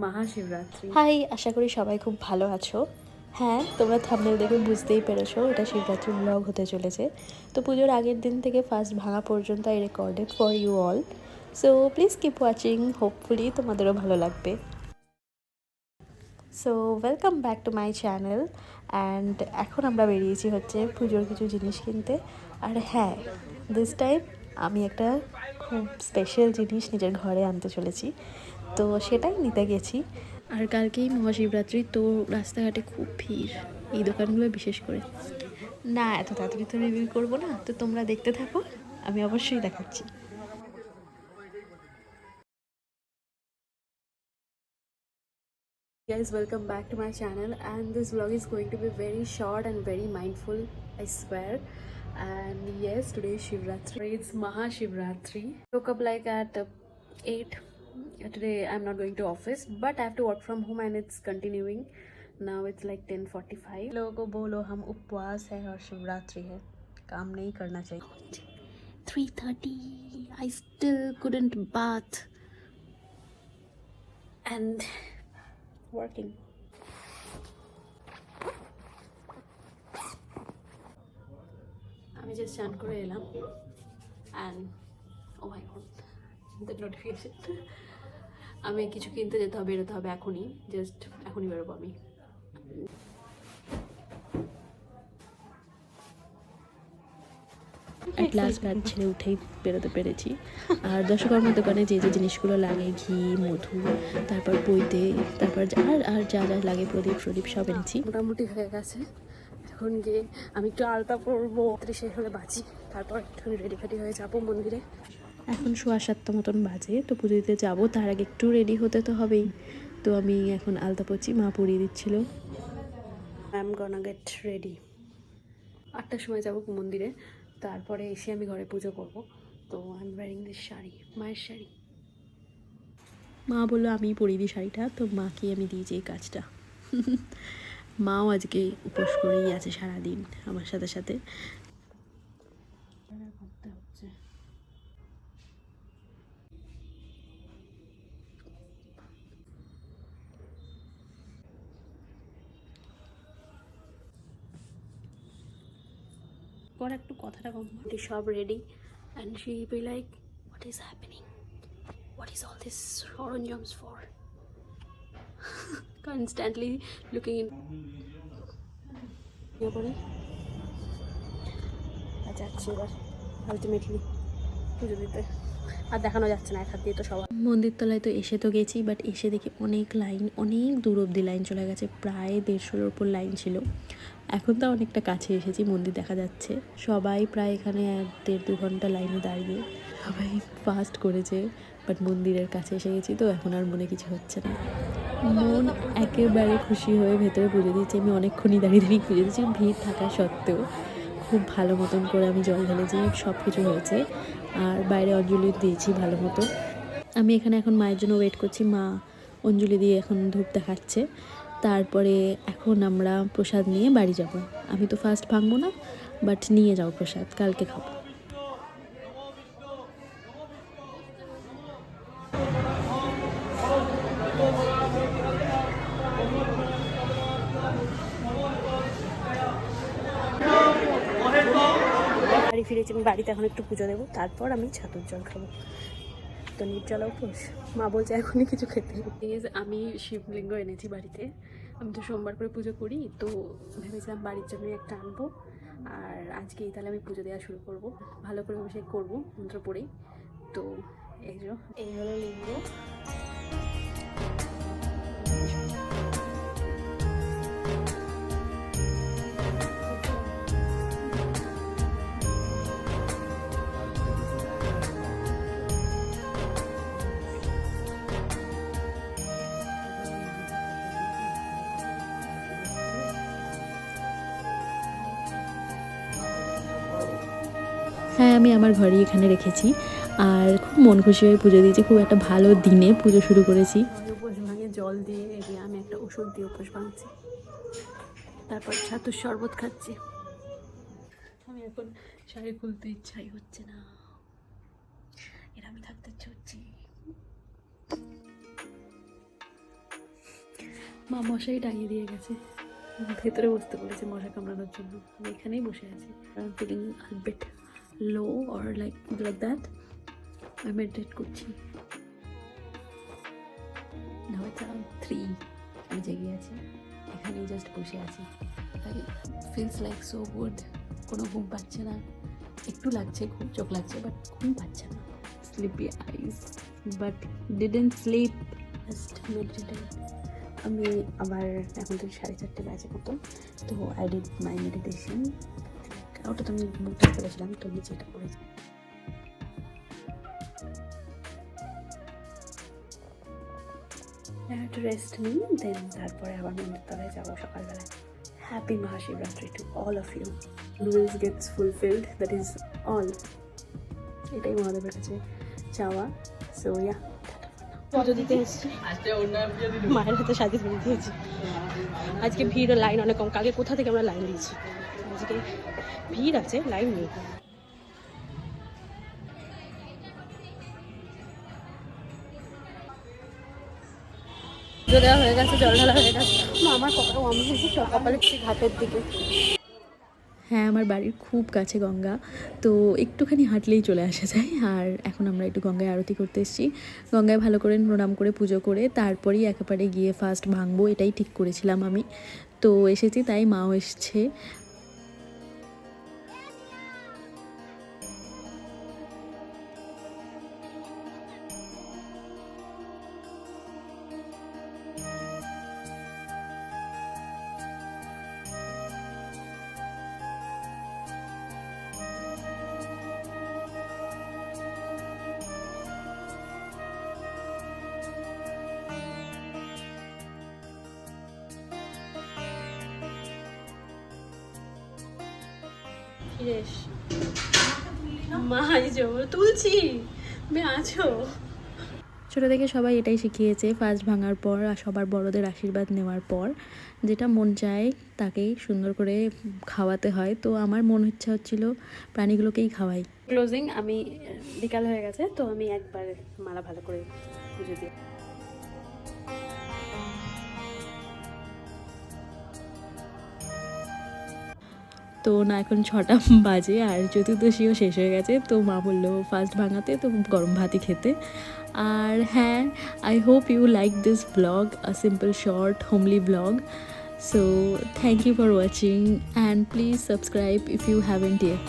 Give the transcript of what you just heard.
Mahashivratri. High, আশা করি সবাই খুব ভালো আছো। হ্যাঁ, তোমরা থাম্বনেল দেখে বুঝতেই পেরেছো এটা শিবরাত্রির ব্লগ হতে চলেছে। তো পুজোর আগের দিন থেকে ফার্স্ট ভাঙা পর্যন্ত I recorded for you all. So please keep watching, hopefully তোমাদেরও ভালো লাগবে। So welcome back to my channel. And এখন আমরা বেরিয়েছি হচ্ছে পুজোর কিছু জিনিস কিনতে। আর হ্যাঁ, দিস টাইম আমি একটা খুব স্পেশাল জিনিস নিজের ঘরে আনতে চলেছি, তো সেটাই নিতে গেছি। আর কালকেই মহাশিবরাত্রি, তো রাস্তাঘাটে খুব ভিড় এই দোকানগুলো বিশেষ করে। না, এত তাড়াতাড়ি তো রিভিউ করবো না, তো তোমরা দেখতে থাকো, আমি অবশ্যই দেখাচ্ছি। Guys, welcome back to my channel, and this vlog is going to be very short and very mindful, I swear. And yes, today is Shivratri. It's Mahashivratri. Woke up like at 8. Today I'm not going to office, but I have to work from home and it's continuing. Now it's like 10:45. लोगों को बोलो हम उपवास है और शिवरात्रि है, काम नहीं करना चाहिए. 3:30. I still couldn't bath and working. আমি জাস্ট চান করে এলাম and oh my god the notification. আমি কিছু কিনতে যেতে হবে, বেরোতে হবে এখনই, জাস্ট এখনই বেরোবো আমি। অ্যাট লাস্ট ব্যাট ছেড়ে উঠেই বেরোতে পেরেছি। আর দশকর্মার দোকানে যে যে জিনিসগুলো লাগে, ঘি, মধু, তারপর বইতে, তারপর আর যা যা লাগে, প্রদীপ সব এনেছি। মোটামুটি হয়ে গেছে, এখন গিয়ে আমি একটু আলতা পরবো, শেষ হলে বাঁচি, তারপর একটু রেডি ফেডি হয়ে যাবো মন্দিরে। এখন 7:15 মতন বাজে, তো পুজো দিতে যাবো, তার আগে একটু রেডি হতে তো হবেই। তো আমি এখন আলতা পরছি, মা পরিয়ে দিচ্ছিল। I am gonna get ready. 8টার সময় যাবো মন্দিরে, তারপরে এসে আমি ঘরে পুজো করবো। তো I am wiring this sari, মায়ের শাড়ি। মা বললো আমি পরিয়ে দিই শাড়িটা, তো মাকে আমি দিয়েছি এই কাজটা। মাও আজকে উপোস করেই আছে সারাদিন আমার সাথে সাথে। করতে হচ্ছে। পর একটু কথাটা কম, সব ready and she be like what is happening, what is all this সরঞ্জামস ফর, কনস্ট্যান্টলি লুকিং ইন। করে যাচ্ছি এবার আলটিমেটলি পুজো দিতে, আর দেখানো যাচ্ছে না এক হাত দিয়ে তো সবাই। মন্দির তলায় তো এসে তো গেছি, বাট এসে দেখি অনেক লাইন, অনেক দূর অবধি লাইন চলে গেছে, প্রায় 150-এর ওপর লাইন ছিল। এখন তো অনেকটা কাছে এসেছি, মন্দির দেখা যাচ্ছে। সবাই প্রায় এখানে 1-1.5-2 ঘন্টা লাইনে দাঁড়িয়ে সবাই ফাস্ট করেছে, বাট মন্দিরের কাছে এসে গেছি, তো এখন আর মনে কিছু হচ্ছে না। মন একেবারে খুশি হয়ে ভেতরে পুজো দিয়েছি। আমি অনেকক্ষণই দাঁড়িয়ে পুজো দিয়েছি, ভিড় থাকা সত্ত্বেও খুব ভালো মতন করে আমি জল ঢেলেছি, সব কিছু হয়েছে। আর বাইরে অঞ্জলি দিয়েছি ভালো মতো। আমি এখানে এখন মায়ের জন্য ওয়েট করছি, মা অঞ্জলি দিয়ে এখন ধূপ দেখাচ্ছে। তারপরে এখন আমরা প্রসাদ নিয়ে বাড়ি যাব। আমি তো ফার্স্ট ভাঙবো না, বাট নিয়ে যাও প্রসাদ, কালকে খাবো। বাড়ি ফিরেছি, আমি বাড়িতে এখন একটু পুজো দেবো, তারপর আমি ছাতুর জল খাবো। তো নির্জলা উপোস, মা বলছে এখনই কিছু খেতে। আমি শিবলিঙ্গ এনেছি বাড়িতে, আমি তো সোমবার করে পুজো করি, তো ভেবেছিলাম বাড়ির জন্যই একটা আনবো। আর আজকেই তাহলে আমি পুজো দেওয়া শুরু করব, ভালো করে অভিষেক করবো মন্ত্র পড়েই। তো এই হলো লিঙ্গ। হ্যাঁ, আমি আমার ঘরেই এখানে রেখেছি, আর খুব মন খুশি হয়ে পুজো দিয়েছি। খুব একটা ভালো দিনে পুজো শুরু করেছি। উপোস ভাঙে জল দিয়ে, এগিয়ে আমি একটা ওষুধ দিয়ে উপোস ভাঙছি, তারপর ছাতুর শরবত খাচ্ছি। আমি এখন শাড়ি খুলতে ইচ্ছাই হচ্ছে না, এরা আমি থাকতে ইচ্ছে হচ্ছে। মা মশাই টাঙিয়ে দিয়ে গেছে, ভেতরে বসতে বলেছে মশা কামড়ানোর জন্য। আমি এখানেই বসে আছি। I feeling a bit low or like that. আমি মেডিটেট করছি। নাও ইটস অ্যারাউন্ড 3, আমি জেগে আছি, এখানেই জাস্ট বসে আছি। I feels like so good. কোনো ঘুম পাচ্ছে না, একটু লাগছে, খুব চোখ লাগছে, বাট ঘুম পাচ্ছে না। Sleepy eyes but didn't sleep, just meditated. আমি আবার এখন তো 4:30 বাজে মতো, তো আই ডিড মাই মেডিটেশন। ওটা তো আমি বুকটা করেছিলাম, তো নিচে এটা করেছি। একটু রেস্ট নিই, দেন তারপরে আবার মন্দির তলায় যাবো সকালবেলায়। Happy Mahashivratri to all of you. Wills gets fulfilled, that is all. এটাই মহাদেবের কাছে চাওয়া। সো ইয়া, পুজো দিতে এসেছি, মায়ের হাতে সাজিয়ে ধরে দিয়েছি। আজকে ভিড় ও লাইন অনেক কম, কালকে কোথা থেকে আমরা লাইন দিয়েছি। আজকে ভিড় আছে, লাইন নেই। পুজো দেওয়া হয়ে গেছে, জল ঢালা হয়ে গেছে। আমার কপালে ঘাটের দিকে। হ্যাঁ, আমার বাড়ির খুব কাছে গঙ্গা, তো একটুখানি হাঁটলেই চলে আসা যায়। আর এখন আমরা একটু গঙ্গায় আরতি করতে এসেছি। গঙ্গায় ভালো করে প্রণাম করে পুজো করে তারপরেই একেবারে গিয়ে ফার্স্ট ভাঙবো, এটাই ঠিক করেছিলাম আমি। তো এসেছি, তাই মাও এসছে। তুলছি আছো। ছোটো থেকে সবাই এটাই শিখিয়েছে, ফার্স্ট ভাঙার পর আর সবার বড়দের আশীর্বাদ নেওয়ার পর যেটা মন চায় তাকেই সুন্দর করে খাওয়াতে হয়। তো আমার মন ইচ্ছা হচ্ছিলো প্রাণীগুলোকেই খাওয়াই। ক্লোজিং, আমি বিকাল হয়ে গেছে, তো আমি একবার মালা ভালো করে পুজো দিই। তো না, এখন 6টা বাজে আর চতুর্দশীও শেষ হয়ে গেছে। তো মা বললো ফার্স্ট ভাঙাতে, তো গরম ভাতই খেতে। আর হ্যাঁ, I hope you like this blog, a simple short homely blog. So thank you for watching and please subscribe if you haven't yet.